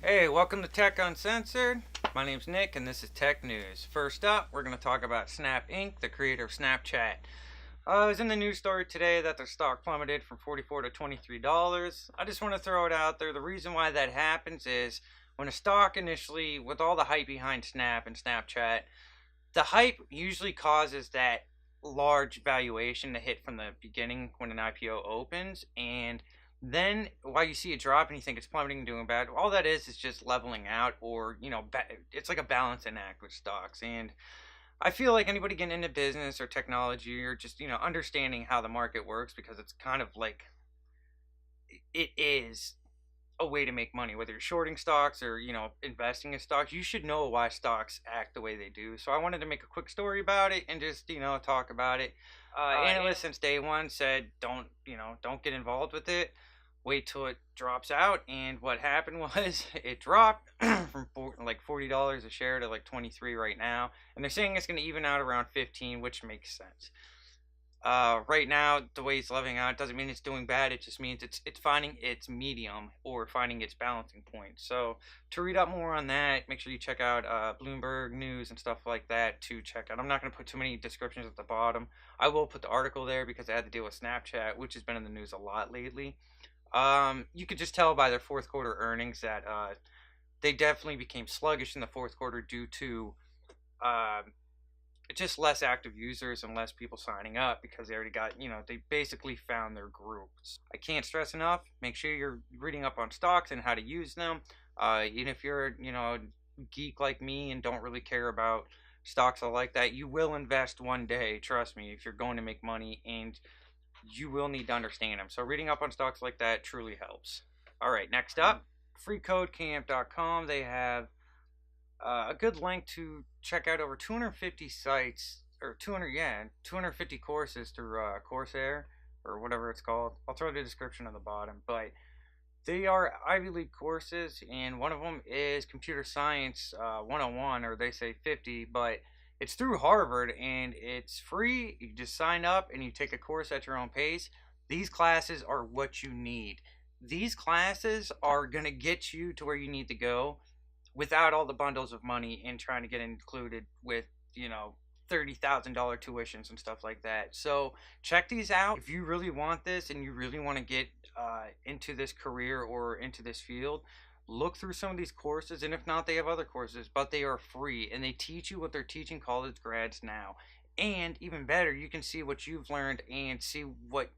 Hey, welcome to Tech Uncensored. My name's Nick, and this is Tech News. First up, we're going to talk about Snap Inc., the creator of Snapchat. It was in the news story today that their stock plummeted from $44 to $23. I just want to throw it out there. The reason why that happens is when a stock initially, with all the hype behind Snap and Snapchat, the hype usually causes that large valuation to hit from the beginning when an IPO opens, and then while you see it drop and you think it's plummeting and doing bad, all that is just leveling out, or it's like a balancing act with stocks. And I feel like anybody getting into business or technology or just understanding how the market works, because it's kind of like it is a way to make money, whether you're shorting stocks or investing in stocks. You should know why stocks act the way they do. So I wanted to make a quick story about it and just talk about it. Analysts since day one said don't get involved with it, wait till it drops out. And what happened was it dropped from like $40 a share to like 23 right now, and they're saying it's going to even out around 15, which makes sense. Right now, the way it's leveling out doesn't mean it's doing bad. It just means it's finding its medium or finding its balancing point. So to read up more on that, make sure you check out Bloomberg News and stuff like that to check out. I'm not going to put too many descriptions at the bottom. I will put the article there because I had to deal with Snapchat, which has been in the news a lot lately. You could just tell by their fourth quarter earnings that they definitely became sluggish in the fourth quarter due to just less active users and less people signing up, because they already got, they basically found their groups. I can't stress enough, make sure you're reading up on stocks and how to use them. Even if you're, a geek like me and don't really care about stocks like that, you will invest one day, trust me, if you're going to make money, and you will need to understand them. So reading up on stocks like that truly helps. All right, next up, freecodecamp.com. They have a good link to check out over 250 sites, or 250 courses through Coursera, or whatever it's called. I'll throw the description on the bottom, but they are Ivy League courses, and one of them is Computer Science 101, or they say 50, but it's through Harvard, and it's free. You just sign up, and you take a course at your own pace. These classes are what you need. These classes are going to get you to where you need to go without all the bundles of money and trying to get included with, $30,000 tuitions and stuff like that. So check these out. If you really want this and you really want to get into this career or into this field, look through some of these courses, and if not, they have other courses, but they are free, and they teach you what they're teaching college grads now. And even better, you can see what you've learned and see what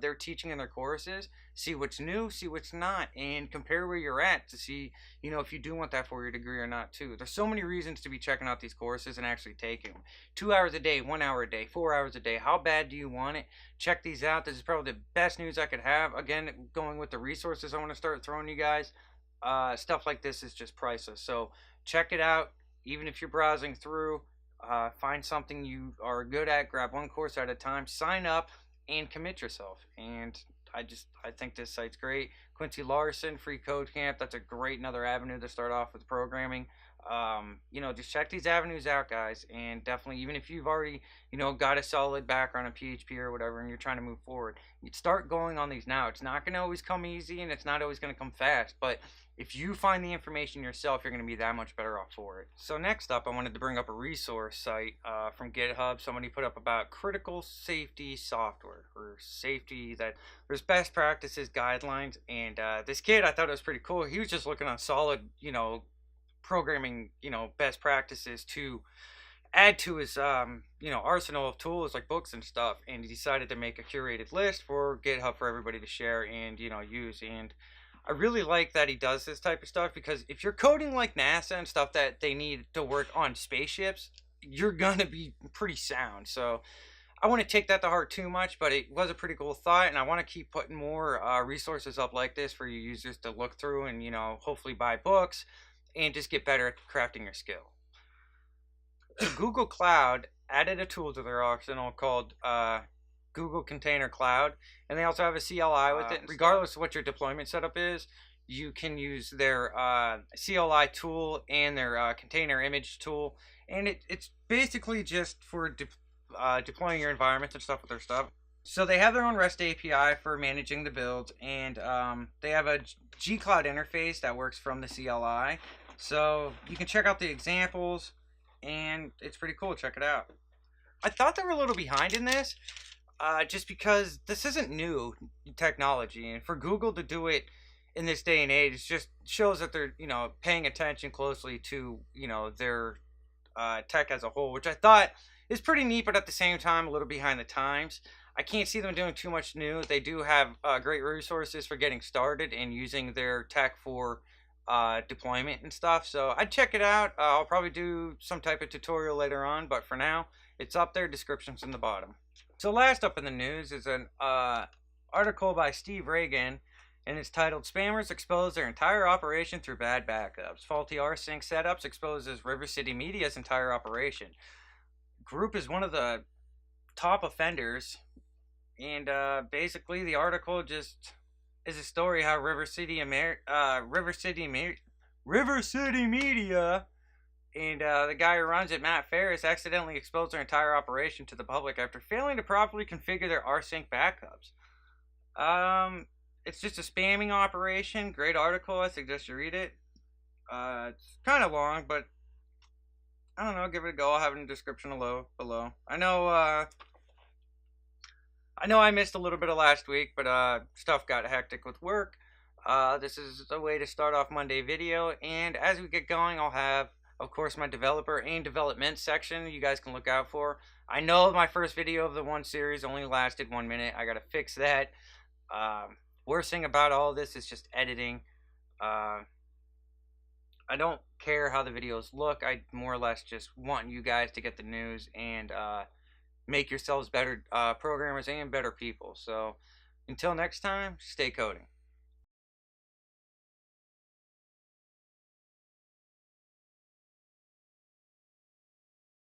they're teaching in their courses, see what's new, see what's not, and compare where you're at to see, if you do want that 4-year degree or not too. There's so many reasons to be checking out these courses and actually taking them. 2 hours a day, 1 hour a day, 4 hours a day. How bad do you want it? Check these out. This is probably the best news I could have. Again, going with the resources I want to start throwing you guys, stuff like this is just priceless. So check it out. Even if you're browsing through, find something you are good at, grab one course at a time, sign up, and commit yourself. And I think this site's great. Quincy Larson, Free Code Camp, that's a great another avenue to start off with programming. Just check these avenues out, guys, and definitely, even if you've already got a solid background in PHP or whatever and you're trying to move forward, you start going on these now. It's not going to always come easy, and it's not always going to come fast, but if you find the information yourself, you're going to be that much better off for it. So next up, I wanted to bring up a resource site from GitHub. Somebody put up about critical safety software, or safety, that there's best practices guidelines. And this kid, I thought it was pretty cool. He was just looking on solid, programming, best practices to add to his, arsenal of tools like books and stuff. And he decided to make a curated list for GitHub for everybody to share and, use. And I really like that he does this type of stuff, because if you're coding like NASA and stuff that they need to work on spaceships, you're gonna be pretty sound. So I want to take that to heart too much, but it was a pretty cool thought, and I want to keep putting more resources up like this for you users to look through and, hopefully buy books and just get better at crafting your skill. So Google Cloud added a tool to their arsenal called Google Container Cloud, and they also have a CLI with it. Regardless of what your deployment setup is, you can use their CLI tool and their container image tool, and it's basically just for deploying your environments and stuff with their stuff. So they have their own REST API for managing the build, and they have a gcloud interface that works from the CLI. So you can check out the examples, and it's pretty cool. Check it out. I thought they were a little behind in this, just because this isn't new technology, and for Google to do it in this day and age just shows that they're paying attention closely to their tech as a whole, which I thought is pretty neat, but at the same time a little behind the times. I can't see them doing too much new. They do have great resources for getting started and using their tech for deployment and stuff. So I'd check it out. I'll probably do some type of tutorial later on, but for now, it's up there. Description's in the bottom. So last up in the news is an article by Steve Reagan, and it's titled "Spammers Expose Their Entire Operation Through Bad Backups. Faulty rsync Setups Exposes River City Media's Entire Operation." Group is one of the top offenders, and basically the article just is a story how River City Media, and the guy who runs it, Matt Ferris, accidentally exposed their entire operation to the public after failing to properly configure their rsync backups. It's just a spamming operation. Great article. I suggest you read it. It's kind of long, but I don't know. Give it a go. I'll have it in the description below. I know I missed a little bit of last week, but stuff got hectic with work. This is a way to start off Monday video, and as we get going, I'll have, of course, my developer and development section you guys can look out for. I know my first video of the one series only lasted 1 minute. I gotta fix that. Worst thing about all this is just editing. I don't care how the videos look. I more or less just want you guys to get the news and make yourselves better programmers and better people. So until next time, stay coding.